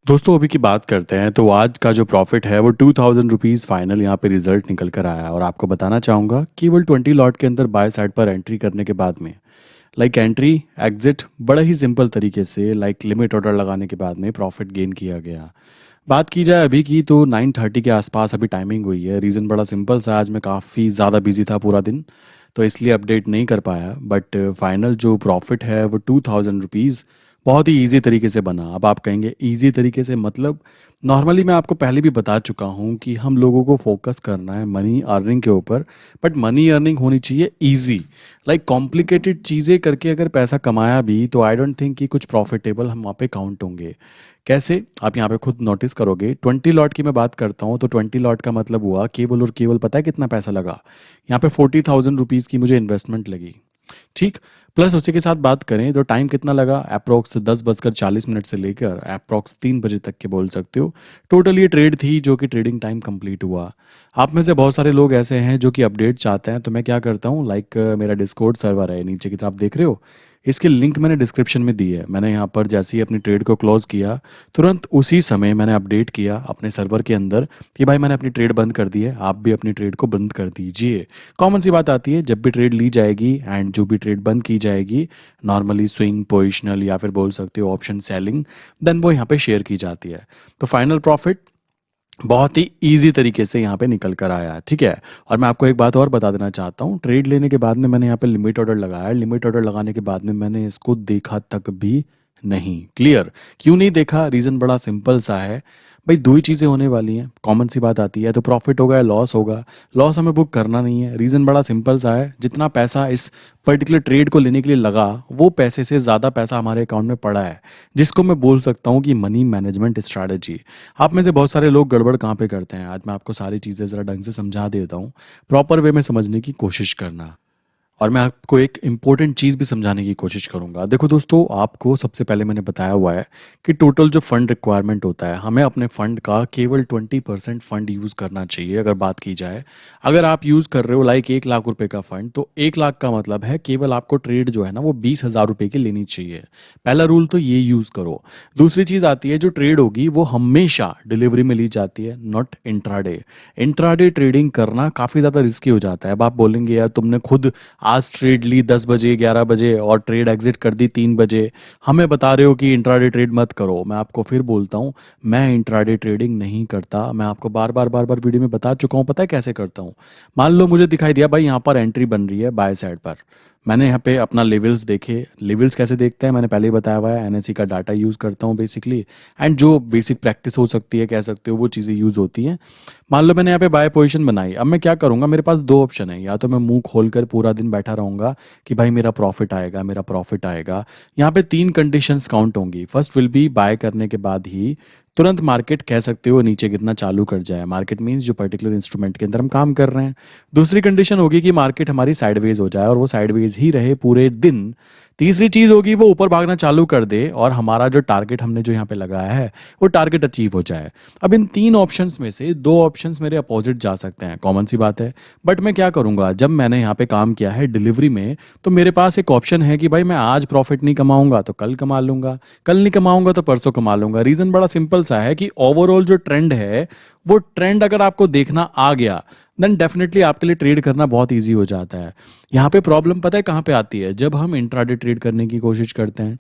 दोस्तों अभी की बात करते हैं तो आज का जो प्रॉफिट है वो 2000 रुपीज़ फाइनल यहाँ पे रिजल्ट निकल कर आया है और आपको बताना चाहूँगा केवल 20 लॉट के अंदर बाय साइड पर एंट्री करने के बाद में एंट्री एग्जिट बड़ा ही सिंपल तरीके से लिमिट ऑर्डर लगाने के बाद में प्रॉफिट गेन किया गया। बात की जाए अभी की तो 9:30 के आसपास अभी टाइमिंग हुई है। रीज़न बड़ा सिंपल सा, आज मैं काफ़ी ज़्यादा बिजी था पूरा दिन, तो इसलिए अपडेट नहीं कर पाया। बट फाइनल जो प्रॉफिट है वो 2000 रुपीज़ बहुत ही ईजी तरीके से बना। अब आप कहेंगे ईजी तरीके से मतलब, नॉर्मली मैं आपको पहले भी बता चुका हूँ कि हम लोगों को फोकस करना है मनी अर्निंग के ऊपर, बट मनी अर्निंग होनी चाहिए ईजी। कॉम्प्लिकेटेड चीज़ें करके अगर पैसा कमाया भी तो आई डोंट थिंक कि कुछ प्रॉफिटेबल हम वहाँ पे काउंट होंगे। कैसे, आप यहाँ पे खुद नोटिस करोगे। 20 लॉट की मैं बात करता हूँ तो 20 लॉट का मतलब हुआ केवल और केवल, पता है कितना पैसा लगा? यहाँ पे 40,000 रुपीज़ की मुझे इन्वेस्टमेंट लगी। ठीक, प्लस उसी के साथ बात करें तो टाइम कितना लगा, अप्रोक्स 10:40 से लेकर अप्रोक्स 3 बजे तक के बोल सकते हो। टोटल ये ट्रेड थी जो कि ट्रेडिंग टाइम कंप्लीट हुआ। आप में से बहुत सारे लोग ऐसे हैं जो कि अपडेट चाहते हैं, तो मैं क्या करता हूँ, मेरा डिस्कॉर्ड सर्वर है नीचे की तरफ देख रहे हो, इसकी लिंक मैंने डिस्क्रिप्शन में दी है। मैंने यहाँ पर जैसे ही अपनी ट्रेड को क्लोज किया तुरंत उसी समय मैंने अपडेट किया अपने सर्वर के अंदर कि भाई मैंने अपनी ट्रेड बंद कर दी है, आप भी अपनी ट्रेड को बंद कर दीजिए। कॉमन सी बात आती है, जब भी ट्रेड ली जाएगी एंड जो भी ट्रेड बंद की जाएगी, नॉर्मली स्विंग, पोजिशनल या फिर बोल सकते हो ऑप्शन सेलिंग, देन वो यहाँ पे शेयर की जाती है। तो फाइनल प्रॉफिट बहुत ही इजी तरीके से यहाँ पे निकल कर आया, ठीक है। और मैं आपको एक बात और बता देना चाहता हूँ, ट्रेड लेने के बाद में मैंने यहाँ पे लिमिट ऑर्डर लगाया। लिमिट ऑर्डर लगाने के बाद में मैंने इसको देखा तक भी नहीं। क्लियर? क्यों नहीं देखा? रीज़न बड़ा सिंपल सा है भाई, दो ही चीज़ें होने वाली हैं, कॉमन सी बात आती है, तो प्रॉफिट होगा या लॉस होगा। लॉस हमें बुक करना नहीं है। रीज़न बड़ा सिंपल सा है, जितना पैसा इस पर्टिकुलर ट्रेड को लेने के लिए लगा वो पैसे से ज़्यादा पैसा हमारे अकाउंट में पड़ा है, जिसको मैं बोल सकता हूँ कि मनी मैनेजमेंट स्ट्रैटेजी। आप में से बहुत सारे लोग गड़बड़ कहाँ पे करते हैं, आज मैं आपको सारी चीज़ें ज़रा ढंग से समझा देता हूँ, प्रॉपर वे में समझने की कोशिश करना। और मैं आपको एक इम्पोर्टेंट चीज़ भी समझाने की कोशिश करूंगा। देखो दोस्तों, आपको सबसे पहले मैंने बताया हुआ है कि टोटल जो फंड रिक्वायरमेंट होता है, हमें अपने फंड का केवल 20% फंड यूज़ करना चाहिए। अगर बात की जाए, अगर आप यूज़ कर रहे हो 1 लाख रुपए का फंड, तो 1 लाख का मतलब है केवल आपको ट्रेड जो है ना वो 20,000 रुपये की लेनी चाहिए। पहला रूल तो ये यूज़ करो। दूसरी चीज़ आती है, जो ट्रेड होगी वो हमेशा डिलीवरी में ली जाती है, नॉट इंट्राडे। इंट्राडे ट्रेडिंग करना काफ़ी ज़्यादा रिस्की हो जाता है। अब आप बोलेंगे यार तुमने खुद आज ट्रेड ली 10 बजे 11 बजे और ट्रेड एग्जिट कर दी 3 बजे, हमें बता रहे हो कि इंट्राडे ट्रेड मत करो। मैं आपको फिर बोलता हूँ, मैं इंट्राडे ट्रेडिंग नहीं करता। मैं आपको बार बार वीडियो में बता चुका हूँ, पता है कैसे करता हूँ। मान लो मुझे दिखाई दिया भाई यहाँ पर एंट्री बन रही है बाय साइड पर, मैंने यहाँ पे अपना लेवल्स देखे। लेवल्स कैसे देखते हैं मैंने पहले ही बताया हुआ है, एनएससी का डाटा यूज़ करता हूँ बेसिकली, एंड जो बेसिक प्रैक्टिस हो सकती है, कह सकते हो, वो चीज़ें यूज़ होती हैं। मान लो मैंने यहाँ पे बाय पोजीशन बनाई, अब मैं क्या करूँगा, मेरे पास दो ऑप्शन है, या तो मैं मुंह खोल कर पूरा दिन बैठा रहूँगा कि भाई मेरा प्रॉफिट आएगा, मेरा प्रॉफिट आएगा। यहाँ पे तीन कंडीशंस काउंट होंगी। फर्स्ट विल बी, बाय करने के बाद ही तुरंत मार्केट, कह सकते हो, नीचे गिरना चालू कर जाए। मार्केट मीन्स जो पर्टिकुलर इंस्ट्रूमेंट के अंदर हम काम कर रहे हैं। दूसरी कंडीशन होगी कि मार्केट हमारी साइडवेज हो जाए और वो साइडवेज ही रहे पूरे दिन। तीसरी चीज होगी वो ऊपर भागना चालू कर दे और हमारा जो टारगेट हमने जो यहाँ पे लगाया है वो टारगेट अचीव हो जाए। अब इन तीन ऑप्शंस में से दो ऑप्शंस मेरे अपोजिट जा सकते हैं, कॉमन सी बात है। बट मैं क्या करूंगा, जब मैंने यहाँ पे काम किया है डिलीवरी में, तो मेरे पास एक ऑप्शन है कि भाई मैं आज प्रॉफिट नहीं कमाऊंगा तो कल कमा लूंगा, कल नहीं कमाऊंगा तो परसों कमा लूंगा। रीजन बड़ा सिंपल सा है कि ओवरऑल जो ट्रेंड है, वो ट्रेंड अगर आपको देखना आ गया, देन डेफिनेटली आपके लिए ट्रेड करना बहुत इजी हो जाता है। यहाँ पे प्रॉब्लम पता है कहाँ पे आती है, जब हम इंट्राडे ट्रेड करने की कोशिश करते हैं,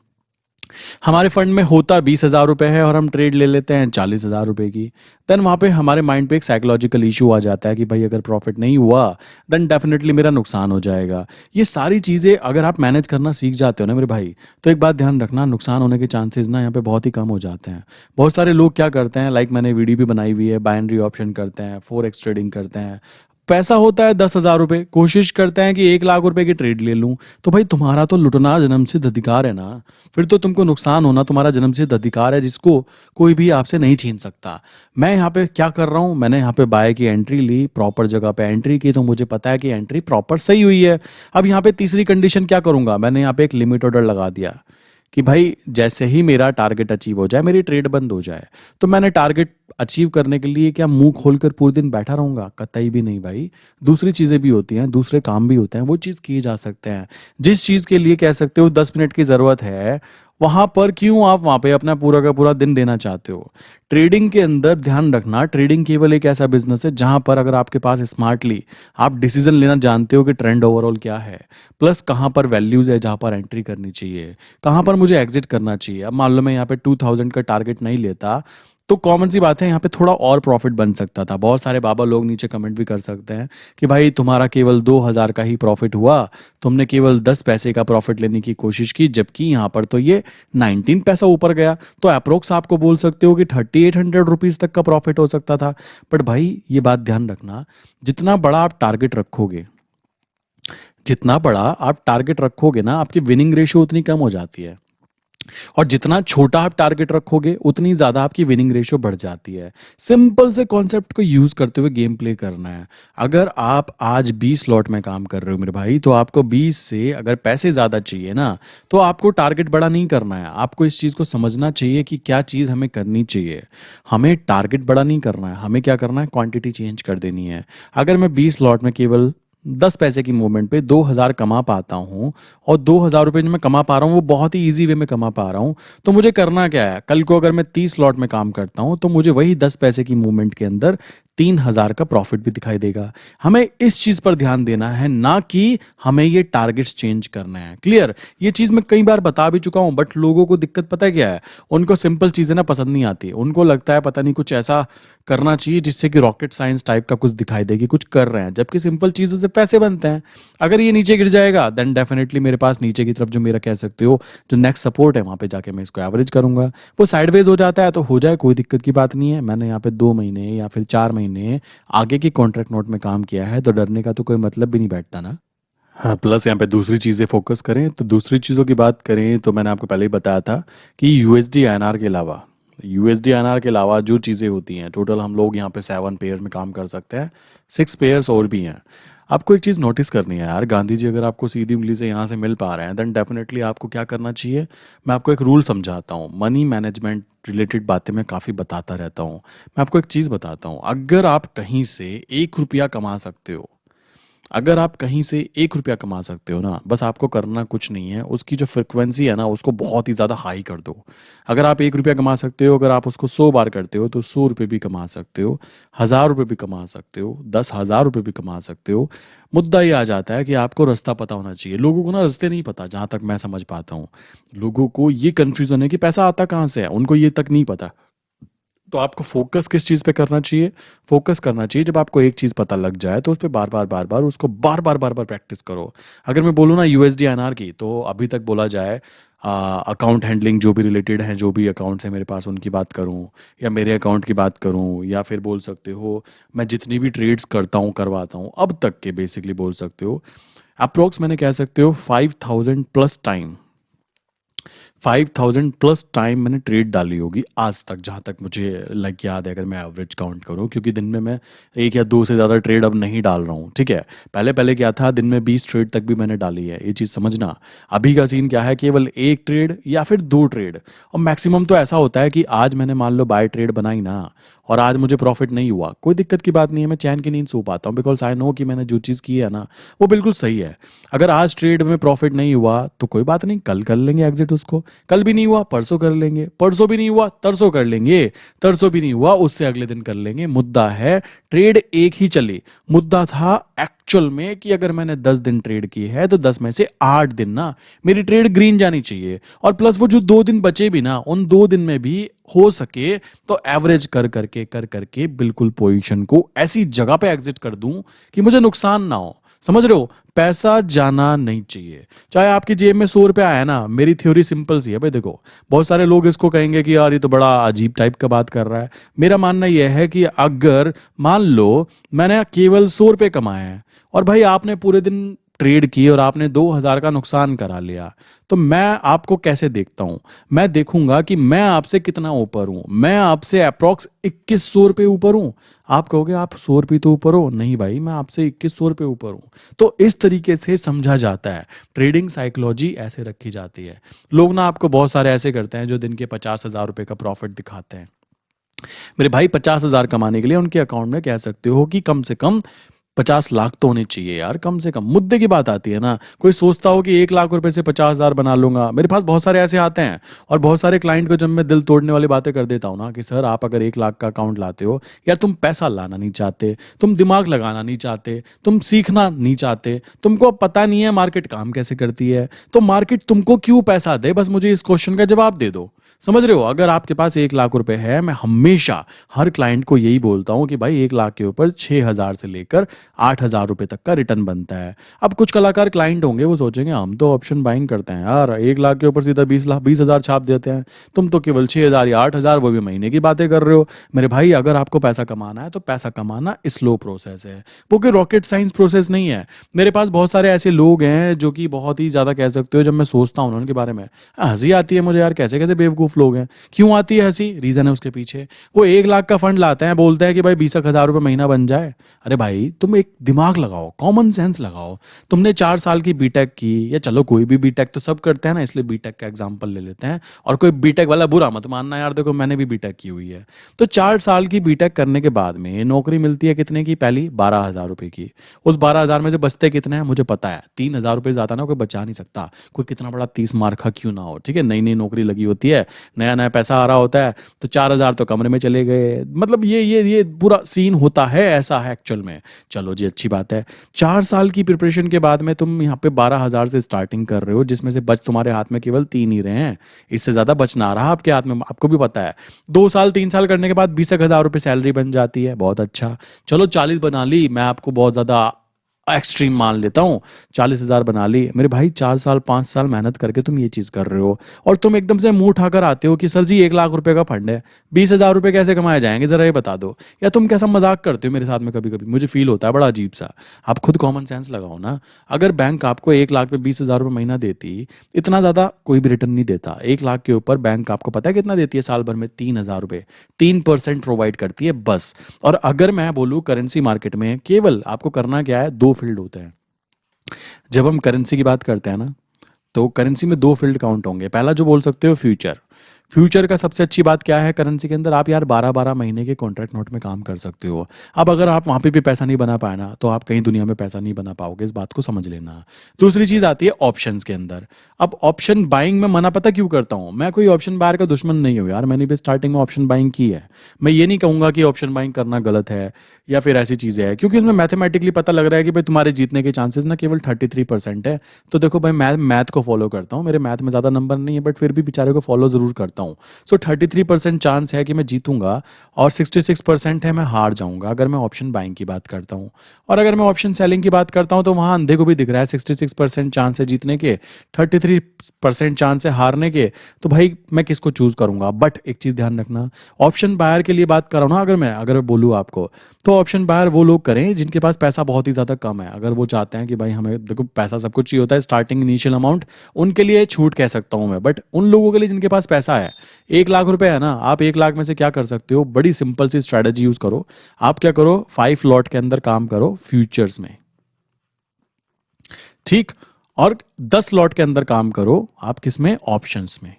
हमारे फंड में होता 20,000 रुपए है और हम ट्रेड ले लेते हैं 40,000 रुपए की, देन वहाँ पे हमारे माइंड पे एक साइकोलॉजिकल इशू आ जाता है कि भाई अगर प्रॉफिट नहीं हुआ देन डेफिनेटली मेरा नुकसान हो जाएगा। ये सारी चीज़ें अगर आप मैनेज करना सीख जाते हो ना मेरे भाई, तो एक बात ध्यान रखना, नुकसान होने के चांसेस ना यहाँ पे बहुत ही कम हो जाते हैं। बहुत सारे लोग क्या करते हैं, मैंने वीडियो भी बनाई हुई है, बाइनरी ऑप्शन करते हैं, फॉरेक्स ट्रेडिंग करते हैं, पैसा होता है 10,000 रुपये, कोशिश करते हैं कि 1 लाख रुपए की ट्रेड ले लूं। तो भाई तुम्हारा तो लुटना जन्मसिद्ध अधिकार है ना, फिर तो तुमको नुकसान होना तुम्हारा जन्मसिद्ध अधिकार है, जिसको कोई भी आपसे नहीं छीन सकता। मैं यहाँ पे क्या कर रहा हूँ, मैंने यहाँ पे बाय की एंट्री ली, प्रॉपर जगह पे एंट्री की, तो मुझे पता है कि एंट्री प्रॉपर सही हुई है। अब यहाँ पे तीसरी कंडीशन क्या करूंगा, मैंने यहाँ पे एक लिमिट ऑर्डर लगा दिया कि भाई जैसे ही मेरा टारगेट अचीव हो जाए, मेरी ट्रेड बंद हो जाए, तो मैंने टारगेट अचीव करने के लिए क्या मुंह खोलकर पूरे दिन बैठा रहूंगा? कतई भी नहीं भाई। दूसरी चीजें भी होती हैं, दूसरे काम भी होते हैं, वो चीज किए जा सकते हैं। जिस चीज के लिए कह सकते हो 10 मिनट की जरूरत है, वहां पर क्यों आप वहां पे अपना पूरा का पूरा दिन देना चाहते हो? ट्रेडिंग के अंदर ध्यान रखना, ट्रेडिंग केवल एक ऐसा बिजनेस है जहां पर अगर आपके पास स्मार्टली आप डिसीजन लेना जानते हो कि ट्रेंड ओवरऑल क्या है, प्लस कहां पर वैल्यूज है जहां पर एंट्री करनी चाहिए, कहां पर मुझे एग्जिट करना चाहिए। अब मान लो मैं यहाँ पे 2000 का टारगेट नहीं लेता, तो कॉमन सी बात है यहाँ पे थोड़ा और प्रॉफिट बन सकता था। बहुत सारे बाबा लोग नीचे कमेंट भी कर सकते हैं कि भाई तुम्हारा केवल 2000 का ही प्रॉफिट हुआ, तुमने केवल 10 पैसे का प्रॉफिट लेने की कोशिश की, जबकि यहाँ पर तो ये 19 पैसा ऊपर गया। तो अप्रोक्स आपको बोल सकते हो कि 3800 रुपीज तक का प्रॉफिट हो सकता था। बट भाई ये बात ध्यान रखना, जितना बड़ा आप टारगेट रखोगे, जितना बड़ा आप टारगेट रखोगे ना, आपकी विनिंग रेशियो उतनी कम हो जाती है। और जितना छोटा आप टारगेट रखोगे उतनी ज्यादा आपकी विनिंग रेशियो बढ़ जाती है। सिंपल से कॉन्सेप्ट को यूज करते हुए गेम प्ले करना है। अगर आप आज 20 लॉट में काम कर रहे हो मेरे भाई, तो आपको 20 से अगर पैसे ज्यादा चाहिए ना, तो आपको टारगेट बड़ा नहीं करना है। आपको इस चीज को समझना चाहिए कि क्या चीज हमें करनी चाहिए। हमें टारगेट बड़ा नहीं करना है, हमें क्या करना है, क्वांटिटी चेंज कर देनी है। अगर मैं 20 लॉट में केवल 10 पैसे की मूवमेंट पे 2000 कमा पाता हूं, और 2000 रुपये जो मैं कमा पा रहा हूं वो बहुत ही इजी वे में कमा पा रहा हूं, तो मुझे करना क्या है? कल को अगर मैं 30 लॉट में काम करता हूं, तो मुझे वही 10 पैसे की मूवमेंट के अंदर 3000 का प्रॉफिट भी दिखाई देगा। हमें इस चीज पर ध्यान देना है, ना कि हमें ये टारगेट्स चेंज करना है। क्लियर? ये चीज मैं कई बार बता भी चुका हूं, बट लोगों को दिक्कत पता है क्या है? उनको सिंपल चीजें ना पसंद नहीं आती। उनको लगता है पता नहीं कुछ ऐसा करना चाहिए जिससे कि रॉकेट साइंस टाइप का कुछ दिखाई देगी, कुछ कर रहे हैं, जबकि सिंपल चीजों से पैसे बनते हैं। अगर ये नीचे गिर जाएगा, देन डेफिनेटली मेरे पास नीचे की तरफ जो मेरा कह सकते हो जो नेक्स्ट सपोर्ट है, वहां पे जाके मैं इसको एवरेज करूंगा। वो साइडवेज हो जाता है तो हो जाए, कोई दिक्कत की बात नहीं है। मैंने यहाँ पे 2 महीने या फिर 4 महीने आगे की कॉन्ट्रैक्ट नोट में काम किया है, तो डरने का तो कोई मतलब भी नहीं बैठता ना। हाँ, प्लस यहाँ पे दूसरी चीज़ें फोकस करें, तो दूसरी चीज़ों की बात करें तो मैंने आपको पहले ही बताया था कि यूएसडी आईएनआर के अलावा, यूएसडी आईएनआर के अलावा जो चीज़ें होती हैं, टोटल हम लोग यहाँ पे 7 पेयर में काम कर सकते हैं। 6 पेयर्स और भी हैं। आपको एक चीज़ नोटिस करनी है यार, गांधी जी अगर आपको सीधी उंगली से यहाँ से मिल पा रहे हैं, देन डेफिनेटली आपको क्या करना चाहिए। मैं आपको एक रूल समझाता हूँ, मनी मैनेजमेंट रिलेटेड बातें मैं काफ़ी बताता रहता हूँ। मैं आपको एक चीज़ बताता हूँ, अगर आप कहीं से 1 रुपया कमा सकते हो, अगर आप कहीं से 1 रुपया कमा सकते हो ना, बस आपको करना कुछ नहीं है, उसकी जो फ्रिक्वेंसी है ना उसको बहुत ही ज़्यादा हाई कर दो। अगर आप 1 रुपया कमा सकते हो, अगर आप उसको 100 बार करते हो, तो 100 रुपये भी कमा सकते हो, 1000 रुपये भी कमा सकते हो, 10,000 रुपये भी कमा सकते हो। मुद्दा ये आ जाता है कि आपको रास्ता पता होना चाहिए। लोगों को ना रास्ते नहीं पता, जहाँ तक मैं समझ पाता हूँ। लोगों को ये कन्फ्यूजन है कि पैसा आता कहाँ से है, उनको ये तक नहीं पता। तो आपको फोकस किस चीज़ पे करना चाहिए? फोकस करना चाहिए जब आपको एक चीज़ पता लग जाए तो उस पे बार बार उसको बार बार प्रैक्टिस करो। अगर मैं बोलूँ ना यूएसडी आईएनआर की, तो अभी तक बोला जाए अकाउंट हैंडलिंग जो भी रिलेटेड हैं, जो भी अकाउंट्स हैं मेरे पास, उनकी बात करूं, या मेरे अकाउंट की बात करूं, या फिर बोल सकते हो मैं जितनी भी ट्रेड्स करता हूं करवाता हूं अब तक के, बेसिकली बोल सकते हो अप्रोक्स मैंने कह सकते हो 5000 मैंने ट्रेड डाली होगी आज तक, जहाँ तक मुझे लाइक याद है, अगर मैं एवरेज काउंट करूँ, क्योंकि दिन में मैं 1 या 2 से ज़्यादा ट्रेड अब नहीं डाल रहा हूँ। ठीक है, पहले पहले क्या था, दिन में 20 ट्रेड तक भी मैंने डाली है, ये चीज़ समझना। अभी का सीन क्या है, केवल 1 ट्रेड या फिर 2 ट्रेड, और मैक्सिमम तो ऐसा होता है कि आज मैंने मान लो बाय ट्रेड बनाई ना, और आज मुझे प्रॉफिट नहीं हुआ, कोई दिक्कत की बात नहीं है, मैं चैन की नींद सो पाता हूँ, बिकॉज आई नो कि मैंने जो चीज़ की है ना वो बिल्कुल सही है। अगर आज ट्रेड में प्रॉफिट नहीं हुआ तो कोई बात नहीं, कल कर लेंगे एग्जिट उसको, कल भी नहीं हुआ परसों कर लेंगे, परसों भी नहीं हुआ तरसों कर लेंगे, तरसों भी नहीं हुआ उससे अगले दिन कर लेंगे। मुद्दा है ट्रेड एक ही चले। मुद्दा था एक्चुअल में कि अगर मैंने 10 दिन ट्रेड की है तो 10 में से 8 दिन ना मेरी ट्रेड ग्रीन जानी चाहिए, और प्लस वो जो 2 दिन बचे भी ना, उन 2 दिन में भी हो सके तो एवरेज कर करके बिल्कुल पोजीशन को ऐसी जगह पे एग्जिट कर दूं कि मुझे नुकसान ना हो। समझ रहे हो? पैसा जाना नहीं चाहिए, चाहे आपकी जेब में 100 रुपया आया ना। मेरी थ्योरी सिंपल सी है भाई, देखो बहुत सारे लोग इसको कहेंगे कि यार ये तो बड़ा अजीब टाइप का बात कर रहा है। मेरा मानना यह है कि अगर मान लो मैंने केवल 100 रुपये कमाए हैं, और भाई आपने पूरे दिन ट्रेड की और आपने 2000 का नुकसान करा लिया, तो मैं आपको कैसे देखता हूं? मैं देखूंगा कि मैं आपसे कितना ऊपर हूं। मैं आपसे अप्रोक्स 2100 रुपये ऊपर हूं। आप कहोगे आप 100 रुपये तो ऊपर हो, नहीं भाई मैं आपसे 2100 रुपये ऊपर हूं। तो इस तरीके से समझा जाता है, ट्रेडिंग साइकोलॉजी ऐसे रखी जाती है। लोग ना आपको बहुत सारे ऐसे करते हैं जो दिन के 50,000 रुपये का प्रॉफिट दिखाते हैं। मेरे भाई 50,000 कमाने के लिए उनके अकाउंट में कह सकते हो कि कम से कम 50 लाख तो होने चाहिए यार कम से कम। मुद्दे की बात आती है ना, कोई सोचता हो कि 1 लाख रुपए से 50 हजार बना लूंगा। मेरे पास बहुत सारे ऐसे आते हैं, और बहुत सारे क्लाइंट को जब मैं दिल तोड़ने वाली बातें कर देता हूँ ना कि सर आप अगर 1 लाख का अकाउंट लाते हो, या तुम पैसा लाना नहीं चाहते, तुम दिमाग लगाना नहीं चाहते, तुम सीखना नहीं चाहते, तुमको पता नहीं है मार्केट काम कैसे करती है, तो मार्केट तुमको क्यों पैसा दे, बस मुझे इस क्वेश्चन का जवाब दे दो। समझ रहे हो? अगर आपके पास 1 लाख रुपए है, मैं हमेशा हर क्लाइंट को यही बोलता हूं कि भाई 1 लाख के ऊपर 6 हजार से लेकर 8 हजार रुपए तक का रिटर्न बनता है। अब कुछ कलाकार क्लाइंट होंगे, वो सोचेंगे हम तो ऑप्शन बाइंग करते हैं यार, 1 लाख के ऊपर सीधा 20 लाख 20 हजार छाप देते हैं, तुम तो केवल 6 हजार या 8 हजार, वो भी महीने की बातें कर रहे हो। मेरे भाई अगर आपको पैसा कमाना है तो पैसा कमाना स्लो प्रोसेस है, वो कोई रॉकेट साइंस प्रोसेस नहीं है। मेरे पास बहुत सारे ऐसे लोग हैं जो कि बहुत ही ज्यादा कह सकते हो, जब मैं सोचता हूँ ना उनके बारे में, हंसी आती है मुझे यार, कैसे कैसे बेवकूफ लोग हैं। क्यों आती है हंसी? रीजन है उसके पीछे। वो 1 लाख का फंड लाते हैं, बोलते हैं कि भाई 20 हजार रुपये महीना बन जाए। अरे भाई तुम एक दिमाग लगाओ, कॉमन सेंस लगाओ। तुमने 4 साल की बीटेक की, या चलो कोई भी बीटेक तो सब करते हैं ना, इसलिए बीटेक का एग्जांपल ले लेते हैं। और कोई बीटेक वाला बुरा मत मानना यार, देखो मैंने भी बीटेक की हुई है। तो 4 साल की बीटेक करने के बाद में नौकरी मिलती है कितने की? पहली 12 हजार रुपए की। उस 12 हजार में से बचते कितने हैं मुझे पता है, 3 हजार रुपये ज्यादा ना कोई बचा नहीं सकता, कोई कितना बड़ा 30 मार्क का क्यों ना हो। ठीक है, नई नई नौकरी लगी होती है, नया नया पैसा आ रहा होता है, तो 4 हजार तो कमरे में चले गए। मतलब ये पूरा सीन होता है, ऐसा है एक्चुअल में। चलो जी अच्छी बात है, 4 साल की प्रिपरेशन के बाद में तुम यहाँ पे 12 हजार से स्टार्टिंग कर रहे हो, जिसमें से बच तुम्हारे हाथ में केवल 3 ही रहे हैं। इससे ज्यादा बच ना रहा आपके हाथ में, आपको भी पता है। 2 साल 3 साल करने के बाद 20 हजार रुपये सैलरी बन जाती है, बहुत अच्छा। चलो 40 बना ली, मैं आपको बहुत ज्यादा एक्सट्रीम मान लेता हूँ, 40 हजार बना ली। मेरे भाई 4 साल 5 साल मेहनत करके तुम ये चीज कर रहे हो, और तुम एकदम से मुंह उठाकर आते हो कि सर जी 1 लाख रुपए का फंड है, 20 हजार रुपये कैसे कमाए जाएंगे जरा ये बता दो। या तुम कैसा मजाक करते हो मेरे साथ में, कभी कभी मुझे फील होता है बड़ा अजीब सा। आप खुद कॉमन सेंस लगाओ ना। अगर बैंक आपको 1 लाख पे 20 हजार रुपये महीना देती, इतना ज्यादा कोई भी रिटर्न नहीं देता। 1 लाख के ऊपर बैंक आपको पता है कितना देती है साल भर में? 3 हजार रुपये, 3% प्रोवाइड करती है बस। और अगर मैं बोलूँ करेंसी मार्केट में केवल आपको करना क्या है, 2 फील्ड होते हैं। जब हम करेंसी की बात करते हैं ना, तो करेंसी में 2 फील्ड काउंट होंगे। पहला जो बोल सकते हो फ्यूचर। फ्यूचर का सबसे अच्छी बात क्या है करेंसी के अंदर, आप यार 12-12 महीने के कॉन्ट्रैक्ट नोट में काम कर सकते हो। अब अगर आप वहां पे भी पैसा नहीं बना पाए ना, तो आप कहीं दुनिया में पैसा नहीं बना पाओगे, इस बात को समझ लेना। दूसरी चीज आती है ऑप्शंस के अंदर। अब ऑप्शन बाइंग में मना पता क्यों करता हूं? मैं कोई ऑप्शन बायर का दुश्मन नहीं हूं यार, मैंने भी स्टार्टिंग में ऑप्शन बाइंग की है। मैं ये नहीं कहूंगा कि ऑप्शन बाइंग करना गलत है या फिर ऐसी चीजें है, क्योंकि उसमें मैथमेटिकली पता लग रहा है कि भाई तुम्हारे जीतने के चांसेस ना केवल 33% है। तो देखो भाई, मैं मैथ को फॉलो करता हूँ, मेरे मैथ में ज्यादा नंबर नहीं है, बट फिर भी बेचारे को फॉलो जरूर करता हूँ। सो 33% चांस है कि मैं जीतूंगा, और 66% है मैं हार जाऊंगा, अगर मैं ऑप्शन बाइंग की बात करता हूँ। और अगर मैं ऑप्शन सेलिंग की बात करता हूँ, तो वहां अंधे को भी दिख रहा है 66% चांस है जीतने के, 33% चांस है हारने के। तो भाई मैं किसको चूज करूंगा? बट एक चीज ध्यान रखना, ऑप्शन बायर के लिए बात कर रहा हूं ना, अगर मैं बोलूँ आपको, तो ऑप्शन बायर वो लोग करें जिनके पास पैसा बहुत ही ज्यादा कम है। अगर वो चाहते हैं कि भाई हमें देखो पैसा सब कुछ चाहिए होता है, स्टार्टिंग इनिशियल अमाउंट, उनके लिए छूट कह सकता हूं मैं। बट उन लोगों के लिए जिनके पास पैसा है, 1 लाख रुपए है ना, आप 1 लाख में से क्या कर सकते हो? बड़ी सिंपल सी स्ट्रेटेजी यूज करो। आप क्या करो, 5 लॉट के अंदर काम करो फ्यूचर्स में, ठीक, और 10 लॉट के अंदर काम करो आप किसमें? ऑप्शंस में।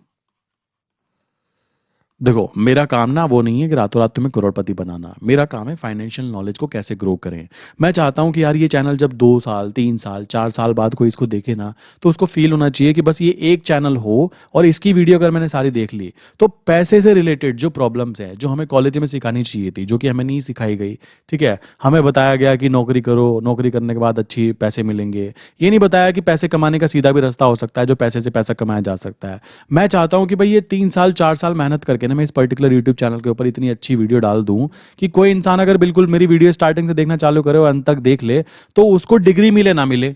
देखो मेरा काम ना वो नहीं है कि रातों रात तुम्हें करोड़पति बनाना, मेरा काम है फाइनेंशियल नॉलेज को कैसे ग्रो करें। मैं चाहता हूं कि यार ये चैनल जब 2 साल 3 साल 4 साल बाद कोई इसको देखे ना, तो उसको फील होना चाहिए कि बस ये एक चैनल हो, और इसकी वीडियो अगर मैंने सारी देख ली, तो पैसे से रिलेटेड जो प्रॉब्लम्स है, जो हमें कॉलेज में सिखानी चाहिए थी, जो कि हमें नहीं सिखाई गई, ठीक है, हमें बताया गया कि नौकरी करो, नौकरी करने के बाद अच्छी पैसे मिलेंगे, ये नहीं बताया कि पैसे कमाने का सीधा भी रास्ता हो सकता है, जो पैसे से पैसा कमाया जा सकता है। मैं चाहता हूं कि भाई ये 3 साल 4 साल मेहनत करके ना, मैं इस पर्टिकुलर यूट्यूब चैनल के ऊपर इतनी अच्छी वीडियो डाल दूं कि कोई इंसान अगर बिल्कुल मेरी वीडियो स्टार्टिंग से देखना चालू करे और अंत तक देख ले, तो उसको डिग्री मिले ना मिले,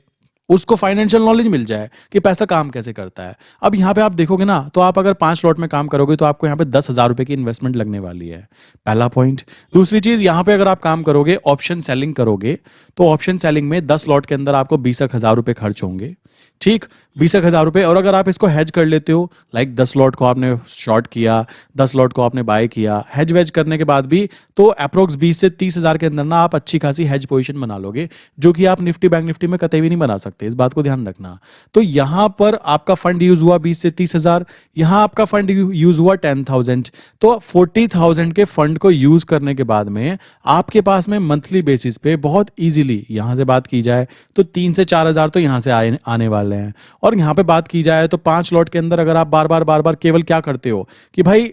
उसको फाइनेंशियल नॉलेज मिल जाए कि पैसा काम कैसे करता है। अब यहाँ पे आप देखोगे ना, तो आप अगर 5 लॉट में काम करोगे, तो आपको यहाँ पे 10 हजार रुपए की इन्वेस्टमेंट लगने वाली है, पहला पॉइंट। दूसरी चीज, यहाँ पे अगर आप काम करोगे, ऑप्शन सेलिंग करोगे, तो ऑप्शन सेलिंग में 10 लॉट के अंदर आपको 20 हजार रुपए खर्च होंगे, ठीक, 20 हजार रुपए। और अगर आप इसको हैज कर लेते हो, लाइक 10 लॉट को आपने शॉर्ट किया, 10 लॉट को आपने बाय किया, हैज वेज करने के बाद भी, तो अप्रोक्स 20 से 30 हजार के अंदर ना आप अच्छी खासी हैज पोजीशन बना लोगे, जो कि आप निफ्टी बैंक निफ्टी में कतई भी नहीं बना सकते। सकते, इस बात को ध्यान रखना। तो यहाँ पर आपका फंड यूज हुआ 20 से 30,000, यहाँ आपका फंड यूज हुआ 10,000। तो 40,000 के फंड को यूज करने के बाद में आपके पास में मंथली बेसिस पे बहुत इजीली यहाँ से बात की जाए तो 3 से 4 हज़ार तो यहाँ से आने वाले हैं। और यहाँ पे बात की जाए तो 5 लॉट के अंदर अगर आप बार बार केवल क्या करते हो कि भाई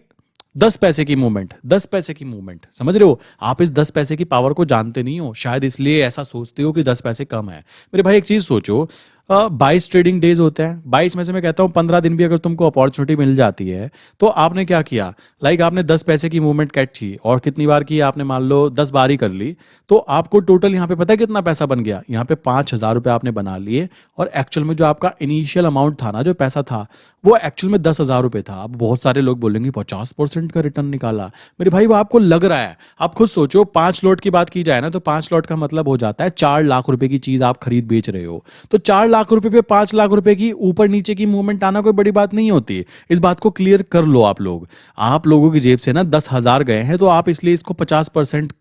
10 पैसे की मूवमेंट, 10 पैसे की मूवमेंट, समझ रहे हो? आप इस 10 पैसे की पावर को जानते नहीं हो, शायद इसलिए ऐसा सोचते हो कि 10 पैसे कम है। मेरे भाई एक चीज सोचो, 22 ट्रेडिंग डेज होते हैं, 22 में से मैं कहता हूँ 15 दिन भी अगर तुमको अपॉर्चुनिटी मिल जाती है तो आपने क्या किया, लाइक आपने 10 पैसे की मूवमेंट कैच की और कितनी बार की आपने, मान लो 10 बार ही कर ली, तो आपको टोटल यहाँ पे पता है कितना पैसा बन गया? यहाँ पे 5,000 रुपये आपने बना लिए और एक्चुअल में जो आपका इनिशियल अमाउंट था ना, जो पैसा था, वो एक्चुअल में 10,000 रुपये था। अब बहुत सारे लोग बोलेंगे 50% का रिटर्न निकाला। मेरे भाई वो आपको लग रहा है, आप खुद सोचो, 5 लॉट की बात की जाए ना तो 5 लॉट का मतलब हो जाता है 4 लाख रुपए की चीज आप खरीद बेच रहे हो। तो 4 लाख रुपए पे 5 लाख रुपए की ऊपर नीचे की मूवमेंट आना कोई बड़ी बात नहीं होती। इस बात को क्लियर कर लो आप लोग। आप लोगों की जेब से ना 10,000 गए हैं तो आप इसलिए इसको 50%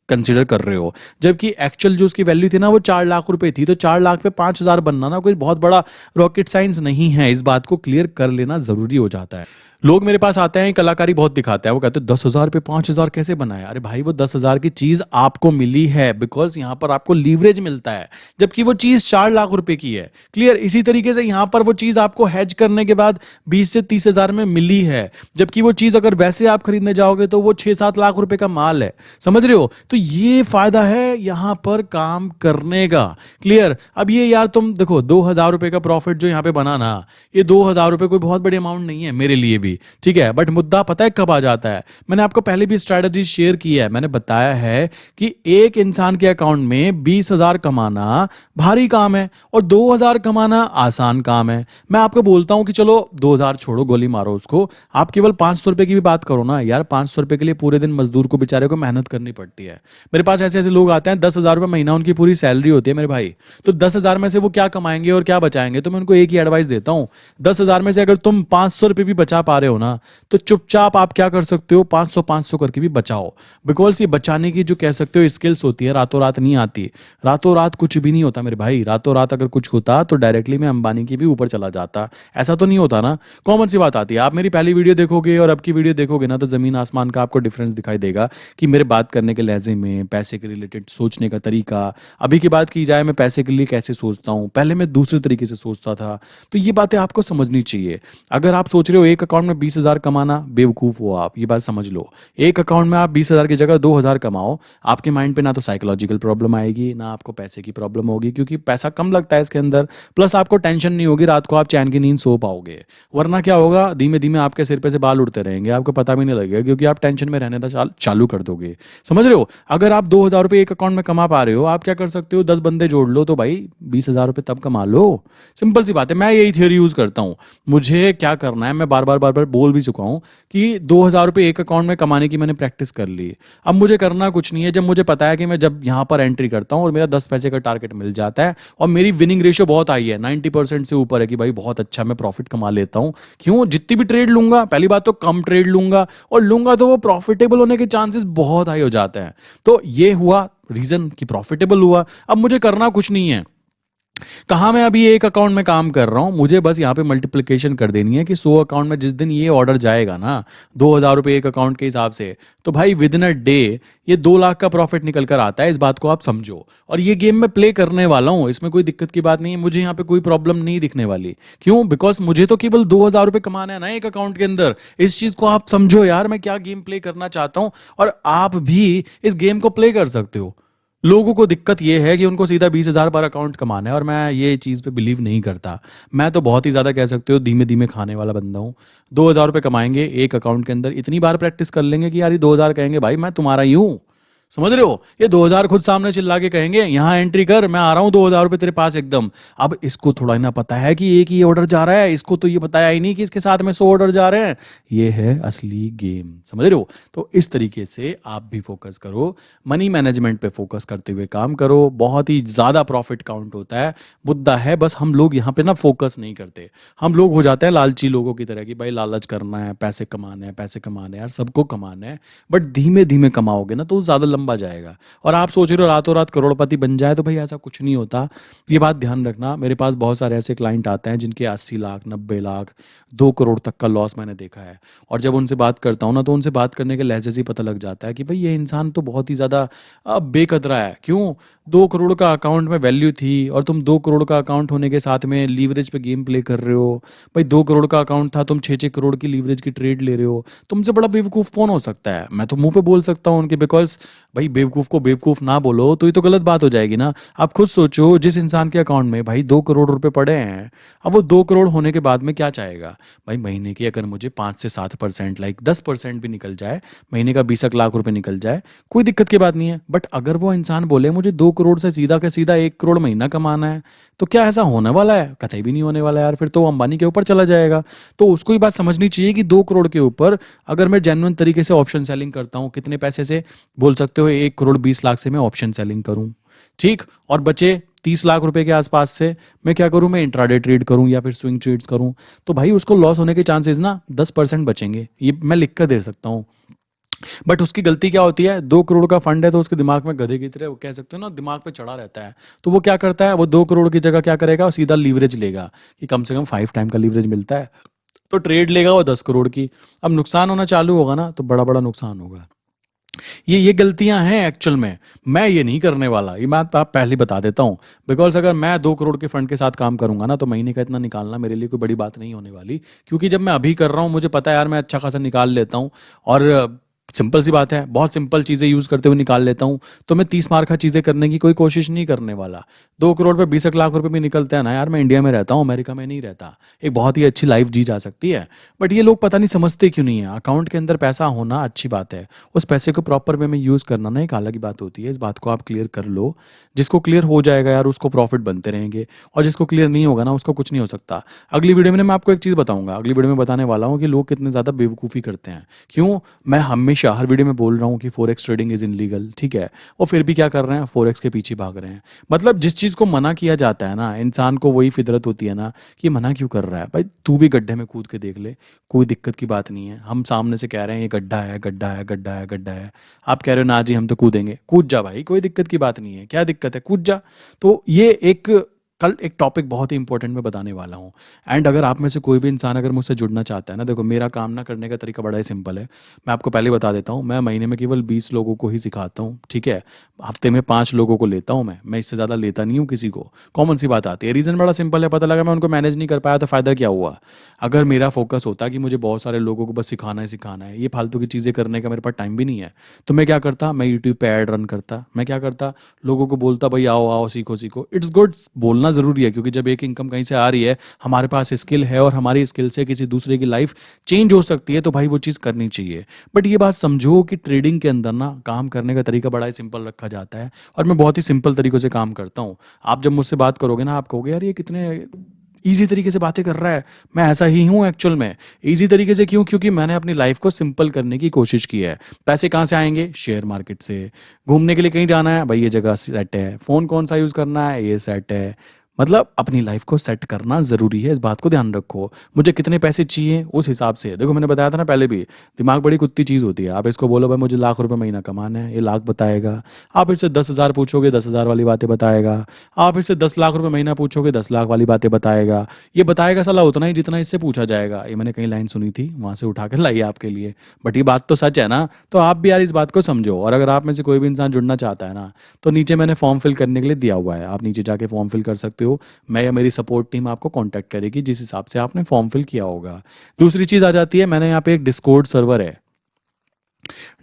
कंसिडर कर रहे हो, जबकि एक्चुअल जो उसकी वैल्यू थी ना वो 4 लाख रुपए थी। तो 4 लाख पे 5,000 बनना ना कोई बहुत बड़ा रॉकेट साइंस नहीं है, इस बात को क्लियर कर लेना जरूरी हो जाता है। लोग मेरे पास आते हैं, कलाकारी बहुत दिखाते हैं, वो कहते हैं 10,000 पे 5,000 कैसे बनाया? अरे भाई वो 10,000 की चीज आपको मिली है बिकॉज यहाँ पर आपको लीवरेज मिलता है, जबकि वो चीज 4 लाख रुपए की है। क्लियर? इसी तरीके से यहाँ पर वो चीज आपको हेज करने के बाद 20 से 30 हज़ार में मिली है, जबकि वो चीज अगर वैसे आप खरीदने जाओगे तो वो 6-7 लाख रुपए का माल है। समझ रहे हो? तो ये फायदा है यहाँ पर काम करने का। क्लियर? अब ये यार तुम देखो 2,000 रुपए का प्रॉफिट जो यहाँ पे बना ना, ये 2,000 रुपए कोई बहुत बड़ी अमाउंट नहीं है मेरे लिए भी, ठीक है। बट मुद्दा पता है कब आ जाता है? मैंने आपको पहले भी स्ट्रेटजी शेयर की है, मैंने बताया है कि एक इंसान के अकाउंट में 20,000 कमाना भारी काम है और 2,000 कमाना आसान काम है। मैं आपको बोलता हूं कि चलो 2,000 छोड़ो, गोली मारो उसको, आप केवल 500 रुपए की भी बात करो ना यार। 500 रुपए के लिए पूरे दिन मजदूर को, बेचारे को मेहनत करनी पड़ती है। मेरे पास ऐसे ऐसे लोग आते हैं, 10,000 रुपए महीना उनकी पूरी सैलरी होती है मेरे भाई। तो 10,000 में से वो क्या कमाएंगे और क्या बचाएंगे? तो मैं उनको एक ही एडवाइस देता हूं, 10,000 में से अगर तुम 500 रुपए भी बचा पा रहे हो ना, तो चुपचाप आप क्या कर सकते हो, 500-500 करके भी बचाओ। बिकॉज ये बचाने की जो कह सकते हो स्किल्स होती है, रातों रात नहीं आती। रातों रात कुछ भी नहीं होता मेरे भाई। रातों रात अगर कुछ होता तो डायरेक्टली मैं अंबानी की भी ऊपर चला जाता। ऐसा तो नहीं होता ना। कॉमन सी बात आती है, आप मेरी पहली वीडियो देखोगे और अब की वीडियो देखोगे ना तो जमीन आसमान का आपको डिफरेंस दिखाई देगा कि मेरे बात करने के लहजे में, पैसे के रिलेटेड सोचने का तरीका। अभी की बात की जाए, मैं पैसे के लिए कैसे सोचता हूँ, पहले मैं दूसरे तरीके से सोचता था। तो ये बातें आपको समझनी चाहिए। अगर आप सोच रहे हो एक अकाउंट में 20,000 कमाना, बेवकूफ हो आप, ये बात समझ लो। एक अकाउंट में आप 20,000 की जगह 2,000 कमाओ, आपके माइंड पे ना तो साइकोलॉजिकल प्रॉब्लम आएगी, ना आपको पैसे की प्रॉब्लम होगी, क्योंकि पैसा कम लगता है इसके अंदर। प्लस आपको टेंशन नहीं होगी, रात को आप चैन की नींद सो पाओगे। वरना क्या होगा, धीमे धीमे आपके सिर पे से बाल उड़ते रहेंगे, आपको पता भी नहीं लगेगा, क्योंकि आप टेंशन में रहने का चालू कर दोगे। समझ रहे हो? अगर आप 2,000 रुपये एक अकाउंट में कमा पा रहे हो, आप क्या कर सकते हो, 10 बंदे जोड़ लो तो भाई 20,000 रुपये तब कमा लो। सिंपल सी बात है। मैं यही थ्योरी यूज करता हूं। मुझे क्या करना है, मैं बार बार बोल भी चुका हूं कि 2,000 रुपये एक अकाउंट में कमाने की मैंने प्रैक्टिस कर ली। अब मुझे करना कुछ नहीं है। जब मुझे पता है कि मैं जब यहां पर एंट्री करता हूं और मेरा 10 पैसे का टारगेट मिल जाता है और मेरी विनिंग रेशियो बहुत हाई है, 90% से ऊपर है, कि भाई बहुत अच्छा मैं प्रॉफिट कमा लेता हूं। क्यों? जितनी भी ट्रेड लूंगा, पहली बात तो कम ट्रेड लूंगा, और लूंगा तो वो प्रॉफिटेबल होने के चांसेस बहुत हाई हो जाते हैं। तो ये हुआ रीजन कि प्रॉफिटेबल हुआ। अब मुझे करना कुछ नहीं है। कहाँ मैं अभी एक अकाउंट में काम कर रहा हूं, मुझे बस यहाँ पे मल्टीप्लिकेशन कर देनी है कि 100 अकाउंट में जिस दिन ये ऑर्डर जाएगा ना, 2,000 रुपये एक अकाउंट के हिसाब से, तो भाई विद इन अ डे ये 2 लाख का प्रॉफिट निकल कर आता है। इस बात को आप समझो। और ये गेम मैं प्ले करने वाला हूं, इसमें कोई दिक्कत की बात नहीं है। मुझे यहाँ पे कोई प्रॉब्लम नहीं दिखने वाली। क्यों? बिकॉज मुझे तो केवल 2,000 रुपये कमाना है ना एक अकाउंट के अंदर। इस चीज को आप समझो यार, मैं क्या गेम प्ले करना चाहता हूं, और आप भी इस गेम को प्ले कर सकते हो। लोगों को दिक्कत यह है कि उनको सीधा 20,000 पर अकाउंट कमाना है, और मैं ये चीज़ पे बिलीव नहीं करता। मैं तो बहुत ही ज़्यादा कह सकते हो धीमे धीमे खाने वाला बंदा हूँ। 2,000 रुपये कमाएंगे एक अकाउंट के अंदर, इतनी बार प्रैक्टिस कर लेंगे कि यार ये 2,000 कहेंगे भाई मैं तुम्हारा ही हूँ। समझ रहे हो? ये 2,000 खुद सामने चिल्ला के कहेंगे यहाँ एंट्री कर, मैं आ रहा हूँ 2,000 रुपये तेरे पास एकदम। अब इसको थोड़ा ना पता है कि एक ही ऑर्डर जा रहा है, इसको तो ये बताया ही नहीं कि इसके साथ में 100 ऑर्डर जा रहे हैं। ये है असली गेम। समझ रहे हो? तो इस तरीके से आप भी फोकस करो, मनी मैनेजमेंट पे फोकस करते हुए काम करो। बहुत ही ज्यादा प्रॉफिट काउंट होता है। मुद्दा है बस हम लोग यहाँ पे ना फोकस नहीं करते। हम लोग हो जाते हैं लालची लोगों की तरह कि भाई लालच करना है, पैसे कमाने हैं, पैसे कमाने हैं, यार सबको कमाना है, बट धीमे धीमे कमाओगे ना तो ज्यादा लंबा जाएगा। और आप सोच रहे हो रातों रात करोड़पति बन जाए, तो भाई ऐसा कुछ नहीं होता। ये बात ध्यान रखना। मेरे पास बहुत सारे ऐसे क्लाइंट आते हैं जिनके 80 लाख, 90 लाख, 2 करोड़ तक का लॉस मैंने देखा है। और जब उनसे बात करता हूँ ना, तो उनसे बात करने के लहजे से ही पता लग जाता है कि भाई ये इंसान तो बहुत ही ज़्यादा बेकदरा है। क्यों? 2 करोड़ का अकाउंट में वैल्यू थी, और तुम 2 करोड़ का अकाउंट होने के साथ में लीवरेज पे गेम प्ले कर रहे हो। भाई 2 करोड़ का अकाउंट था, तुम 6-6 करोड़ की लीवरेज की ट्रेड ले रहे हो। तुमसे बड़ा बेवकूफ़ कौन हो सकता है? मैं तो मुंह पे बोल सकता हूँ उनके, बिकॉज भाई बेवकूफ़ को बेवकूफ़ ना बोलो तो ये तो गलत बात हो जाएगी ना। आप खुद सोचो, जिस इंसान के अकाउंट में भाई 2 करोड़ रुपए पड़े हैं, अब वो 2 करोड़ होने के बाद में क्या चाहेगा? भाई महीने की अगर मुझे 5 से 7%, लाइक 10% भी निकल जाए, महीने का 20 लाख रुपए निकल जाए, कोई दिक्कत की बात नहीं है। बट अगर वो इंसान बोले मुझे 2 करोड़ से सीधा का सीधा 1 करोड़ महीना कमाना है, तो क्या ऐसा होने वाला है? कतई भी नहीं होने वाला यार। फिर तो वो अंबानी के ऊपर चला जाएगा। तो उसको ही बात समझनी चाहिए कि 2 करोड़ के ऊपर अगर मैं जेन्युइन तरीके से ऑप्शन सेलिंग करता हूँ, कितने पैसे से? बोल सकते हो 1 करोड़ 20 लाख से मैं ऑप्शन सेलिंग करूँ, ठीक। और बचे 30 लाख रुपए के आसपास से मैं क्या करूं? मैं इंट्राडे ट्रेड करूं या फिर स्विंग ट्रेड्स करूं। तो भाई उसको लॉस होने के चांसेस ना 10% बचेंगे, ये मैं लिख कर दे सकता हूं। बट उसकी गलती क्या होती है? 2 करोड़ का फंड है, तो उसके दिमाग में गधे की तरह, वो कह सकते हो ना, दिमाग पे चढ़ा रहता है। तो वो क्या करता है? वो 2 करोड़ की जगह क्या करेगा? वो सीधा लीवरेज लेगा कि कम से कम 5 टाइम का लीवरेज मिलता है, तो ट्रेड लेगा वो 10 करोड़ की। अब नुकसान होना चालू होगा ना, तो बड़ा बड़ा नुकसान होगा। ये गलतियां हैं एक्चुअल में। मैं ये नहीं करने वाला, ये मैं आप पहले बता देता हूँ। बिकॉज अगर मैं 2 करोड़ के फंड के साथ काम करूंगा ना, तो महीने का इतना निकालना मेरे लिए कोई बड़ी बात नहीं होने वाली। क्योंकि जब मैं अभी कर रहा हूँ, मुझे पता है यार मैं अच्छा खासा निकाल लेता हूँ। और सिंपल सी बात है, बहुत सिंपल चीज़ें यूज़ करते हुए निकाल लेता हूँ। तो मैं 30 मार्क चीज़ें करने की कोई कोशिश नहीं करने वाला। 2 करोड़ पे 20 लाख रुपए भी निकलते हैं ना यार। मैं इंडिया में रहता हूँ, अमेरिका में नहीं रहता। एक बहुत ही अच्छी लाइफ जी जा सकती है। बट ये लोग पता नहीं समझते क्यों नहीं है। अकाउंट के अंदर पैसा होना अच्छी बात है, उस पैसे को प्रॉपर वे में यूज़ करना ना एक अलग ही बात होती है। इस बात को आप क्लियर कर लो। जिसको क्लियर हो जाएगा यार, उसको प्रॉफिट बनते रहेंगे। और जिसको क्लियर नहीं होगा ना, उसको कुछ नहीं हो सकता। अगली वीडियो में ना मैं आपको एक चीज़ बताऊंगा। अगली वीडियो में बताने वाला हूँ कि लोग कितने ज़्यादा बेवकूफ़ी करते हैं। क्यों? मैं हमेशा हर वीडियो में बोल रहा हूँ कि फॉरेक्स ट्रेडिंग इज इनलीगल, ठीक है। और फिर भी क्या कर रहे हैं? फॉरेक्स के पीछे भाग रहे हैं। मतलब जिस चीज़ को मना किया जाता है ना, इंसान को वही फितरत होती है ना कि मना क्यों कर रहा है। भाई तू भी गड्ढे में कूद के देख ले, कोई दिक्कत की बात नहीं है। हम सामने से कह रहे हैं ये गड्ढा है, गड्ढा है, गड्ढा है, गड्ढा है। आप कह रहे हो ना जी हम तो कूदेंगे। कूद जा भाई, कोई दिक्कत की बात नहीं है। क्या दिक्कत है? कूद जा। तो ये एक कल एक टॉपिक बहुत ही इंपॉर्टेंट मैं बताने वाला हूँ। एंड अगर आप में से कोई भी इंसान अगर मुझसे जुड़ना चाहता है ना, देखो मेरा काम ना करने का तरीका बड़ा ही सिंपल है। मैं आपको पहले बता देता हूँ, मैं महीने में केवल 20 लोगों को ही सिखाता हूँ, ठीक है। हफ्ते में 5 लोगों को लेता हूँ मैं इससे ज़्यादा लेता नहीं हूँ किसी को। कॉमन सी बात आती है। रीज़न बड़ा सिंपल है, पता लगा मैं उनको मैनेज नहीं कर पाया तो फ़ायदा क्या हुआ? अगर मेरा फोकस होता कि मुझे बहुत सारे लोगों को बस सिखाना ही सिखाना है, ये फालतू की चीज़ें करने का मेरे पास टाइम भी नहीं है, तो मैं क्या करता? मैं यूट्यूब पे ऐड रन करता। मैं क्या करता? लोगों को बोलता भाई आओ आओ सीखो सीखो। इट्स गुड, बोलना ज़रूरी है, क्योंकि जब एक इनकम कहीं से आ रही है, हमारे पास स्किल है और हमारी स्किल से किसी दूसरे की लाइफ चेंज हो सकती है, तो भाई वो चीज़ करनी चाहिए। बट ये बात समझो कि ट्रेडिंग के अंदर ना काम करने का तरीका बड़ा ही सिंपल रखा जाता है, और मैं बहुत ही सिंपल तरीकों से काम करता हूँ। आप जब मुझसे बात करोगे ना, आप कहोगे यार ये कितने ईजी तरीके से बातें कर रहा है। मैं ऐसा ही हूँ एक्चुअल में। ईजी तरीके से क्यों? क्योंकि मैंने अपनी लाइफ को सिंपल करने की कोशिश की है। पैसे कहाँ से आएंगे? शेयर मार्केट से। घूमने के लिए कहीं जाना है, भाई ये जगह सेट है। फ़ोन कौन सा यूज़ करना है, ये सेट है। मतलब अपनी लाइफ को सेट करना ज़रूरी है, इस बात को ध्यान रखो। मुझे कितने पैसे चाहिए उस हिसाब से, देखो मैंने बताया था ना पहले भी, दिमाग बड़ी कुत्ती चीज़ होती है। आप इसको बोलो भाई मुझे लाख रुपए महीना कमाना है, ये लाख बताएगा। आप इससे 10,000 पूछोगे, 10,000 वाली बातें बताएगा। आप इससे 10 लाख रुपए महीना पूछोगे, 10 लाख वाली बातें बताएगा। ये बताएगा साला उतना ही जितना इससे पूछा जाएगा। ये मैंने कहीं लाइन सुनी थी, वहाँ से उठा कर लाई आपके लिए। बट ये बात तो सच है ना, तो आप भी यार इस बात को समझो। और अगर आप में से कोई भी इंसान जुड़ना चाहता है ना, तो नीचे मैंने फॉर्म फिल करने के लिए दिया हुआ है, आप नीचे जाके फॉर्म फिल कर सकते हो। मैं या मेरी सपोर्ट टीम आपको कांटेक्ट करेगी जिस हिसाब से आपने फॉर्म फिल किया होगा। दूसरी चीज़ आ जाती है, मैंने यहाँ पे एक डिस्कॉर्ड सर्वर है।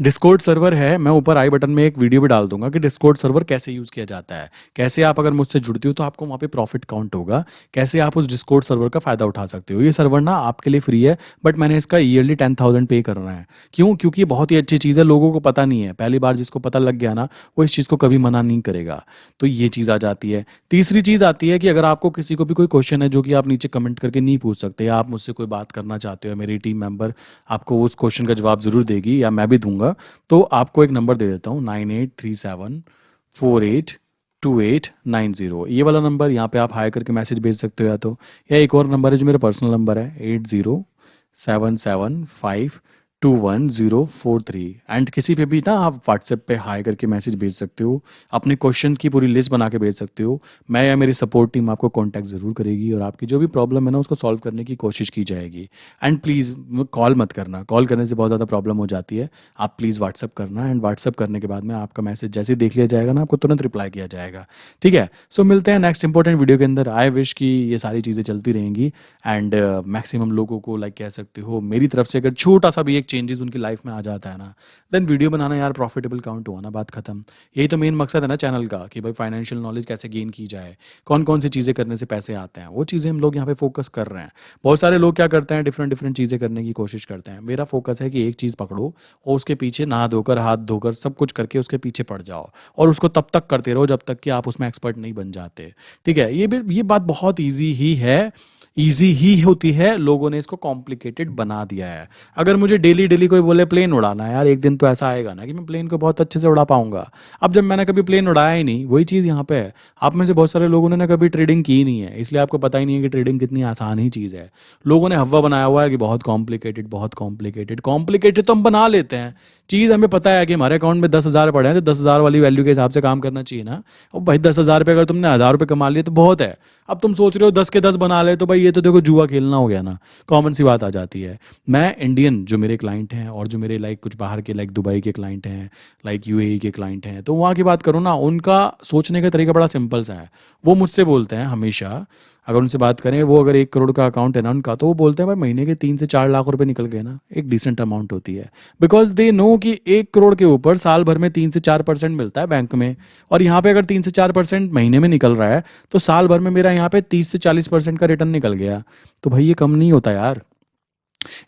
डिस्कॉर्ड सर्वर है, मैं ऊपर आई बटन में एक वीडियो भी डाल दूंगा कि डिस्कॉर्ड सर्वर कैसे यूज़ किया जाता है। कैसे आप अगर मुझसे जुड़ते हो तो आपको वहाँ पे प्रॉफिट काउंट होगा। कैसे आप उस डिस्कॉर्ड सर्वर का फ़ायदा उठा सकते हो। ये सर्वर ना आपके लिए फ्री है, बट मैंने इसका ईयरली 10,000 पे करना है। क्यों? क्योंकि ये बहुत ही अच्छी चीज़ है, लोगों को पता नहीं है। पहली बार जिसको पता लग गया ना, वो इस चीज़ को कभी मना नहीं करेगा। तो ये चीज़ आ जाती है। तीसरी चीज़ आती है कि अगर आपको किसी को भी कोई क्वेश्चन है जो कि आप नीचे कमेंट करके नहीं पूछ सकते, या आप मुझसे कोई बात करना चाहते हो, मेरी टीम मेंबर आपको उस क्वेश्चन का जवाब ज़रूर देगी या मैं भी दूंगा। तो आपको एक नंबर दे देता हूँ, 9837482890। ये वाला नंबर, यहाँ पे आप हाई करके मैसेज भेज सकते हो। या एक और नंबर है जो मेरा पर्सनल नंबर है, 807754 21043 एंड किसी पे भी ना आप व्हाट्सएप पे हाई करके मैसेज भेज सकते हो, अपने क्वेश्चन की पूरी लिस्ट बना के भेज सकते हो। मैं या मेरी सपोर्ट टीम आपको कांटेक्ट ज़रूर करेगी और आपकी जो भी प्रॉब्लम है ना उसको सॉल्व करने की कोशिश की जाएगी। एंड प्लीज़ कॉल मत करना, कॉल करने से बहुत ज़्यादा प्रॉब्लम हो जाती है। आप प्लीज़ व्हाट्सएप करना, एंड व्हाट्सएप करने के बाद में आपका मैसेज जैसे ही देख लिया जाएगा ना आपको तुरंत रिप्लाई किया जाएगा। ठीक है, सो मिलते हैं नेक्स्ट इंपॉर्टेंट वीडियो के अंदर। आई विश कि ये सारी चीज़ें चलती रहेंगी एंड मैक्सिमम लोगों को लाइक कह सकते हो मेरी तरफ से अगर छोटा सा भी एक चेंजेस उनकी लाइफ में आ जाता है ना, देन वीडियो बनाना यार प्रॉफिटेबल काउंट हुआ ना, बात खत्म। यही तो मेन मकसद है ना चैनल का, कि भाई फाइनेंशियल नॉलेज कैसे गेन की जाए, कौन कौन सी चीज़ें करने से पैसे आते हैं, वो चीज़ें हम लोग यहाँ पे फोकस कर रहे हैं। बहुत सारे लोग क्या करते हैं, डिफरेंट डिफरेंट चीज़ें करने की कोशिश करते हैं। मेरा फोकस है कि एक चीज़ पकड़ो और उसके पीछे नहा धोकर हाथ धोकर सब कुछ करके उसके पीछे पड़ जाओ, और उसको तब तक करते रहो जब तक कि आप उसमें एक्सपर्ट नहीं बन जाते। ठीक है, ये बात बहुत ईजी ही है, ईजी ही होती है, लोगों ने इसको कॉम्प्लिकेटेड बना दिया है। अगर मुझे डेली डेली कोई बोले प्लेन उड़ाना है यार, एक दिन तो ऐसा आएगा ना कि मैं प्लेन को बहुत अच्छे से उड़ा पाऊंगा। अब जब मैंने कभी प्लेन उड़ाया ही नहीं, वही चीज़ यहाँ पे है। आप में से बहुत सारे लोगों ने ना कभी ट्रेडिंग की ही नहीं है, इसलिए आपको पता ही नहीं है कि ट्रेडिंग कितनी आसान ही चीज़ है। लोगों ने हवा बनाया हुआ है कि बहुत कॉम्प्लिकेटेड, बहुत कॉम्प्लिकेटेड। कॉम्प्लिकेटेड तो हम बना लेते हैं, चीज़ हमें पता है कि हमारे अकाउंट में 10,000 पड़े हैं तो 10,000 वाली वैल्यू के हिसाब से काम करना चाहिए ना। और भाई 10,000 रुपये अगर तुमने 1,000 रुपये कमा लिए तो बहुत है। अब तुम सोच रहे हो 10 के 10 बना ले, तो भाई ये तो देखो जुआ खेलना हो गया ना, कॉमन सी बात आ जाती है। मैं इंडियन जो मेरे क्लाइंट हैं और जो मेरे लाइक कुछ बाहर के लाइक दुबई के क्लाइंट हैं, लाइक यूएई के क्लाइंट हैं, तो वहाँ की बात करूँ ना, उनका सोचने का तरीका बड़ा सिंपल सा है। वो मुझसे बोलते हैं हमेशा, अगर उनसे बात करें, वो अगर 1 करोड़ का अकाउंट है ना उनका, तो वो बोलते हैं भाई महीने के 3 से 4 लाख रुपए निकल गए ना, एक डिसेंट अमाउंट होती है। बिकॉज दे नो कि 1 करोड़ के ऊपर साल भर में 3 से 4% मिलता है बैंक में, और यहाँ पे अगर 3 से 4% महीने में निकल रहा है, तो साल भर में मेरा यहाँ पे 30 से 40% का रिटर्न निकल गया। तो भाई ये कम नहीं होता यार।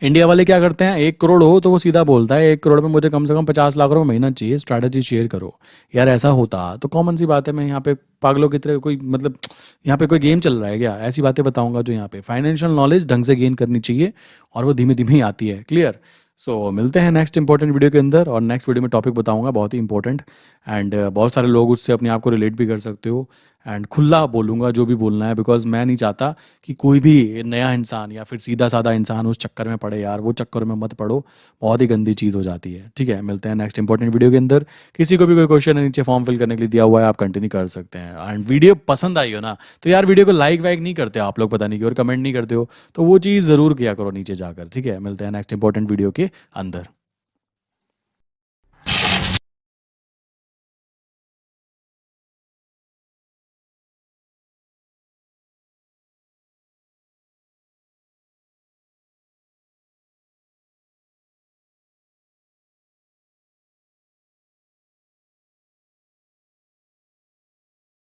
इंडिया वाले क्या करते हैं, 1 करोड़ हो तो वो सीधा बोलता है 1 करोड़ में मुझे कम से कम 50 लाख रुपए महीना चाहिए, स्ट्रैटेजी शेयर करो। यार ऐसा होता तो कॉमन सी बात है, मैं यहाँ पे पागलों की तरह कोई मतलब यहाँ पे कोई गेम चल रहा है क्या, ऐसी बातें बताऊंगा जो यहाँ पे फाइनेंशियल नॉलेज ढंग से गेन करनी चाहिए, और वो धीमे धीमे ही आती है। क्लियर। सो मिलते हैं नेक्स्ट इंपॉर्टेंट वीडियो के अंदर, और नेक्स्ट वीडियो में टॉपिक बताऊंगा बहुत ही इंपॉर्टेंट, एंड बहुत सारे लोग उससे अपने आप को रिलेट भी कर सकते हो। एंड खुला बोलूँगा जो भी बोलना है, बिकॉज मैं नहीं चाहता कि कोई भी नया इंसान या फिर सीधा साधा इंसान उस चक्कर में पड़े। यार वो चक्कर में मत पड़ो, बहुत ही गंदी चीज़ हो जाती है। ठीक है, मिलते हैं नेक्स्ट इंपॉर्टेंट वीडियो के अंदर। किसी को भी कोई क्वेश्चन है नीचे फॉर्म फिल करने के लिए दिया हुआ है, आप कंटिन्यू कर सकते हैं। एंड वीडियो पसंद आई हो ना, तो यार वीडियो को लाइक वाइक नहीं करते आप लोग, पता नहीं क्यों, और कमेंट नहीं करते हो, तो वो चीज़ ज़रूर किया करो नीचे जाकर। ठीक है, मिलते हैं नेक्स्ट इंपॉर्टेंट वीडियो के अंदर।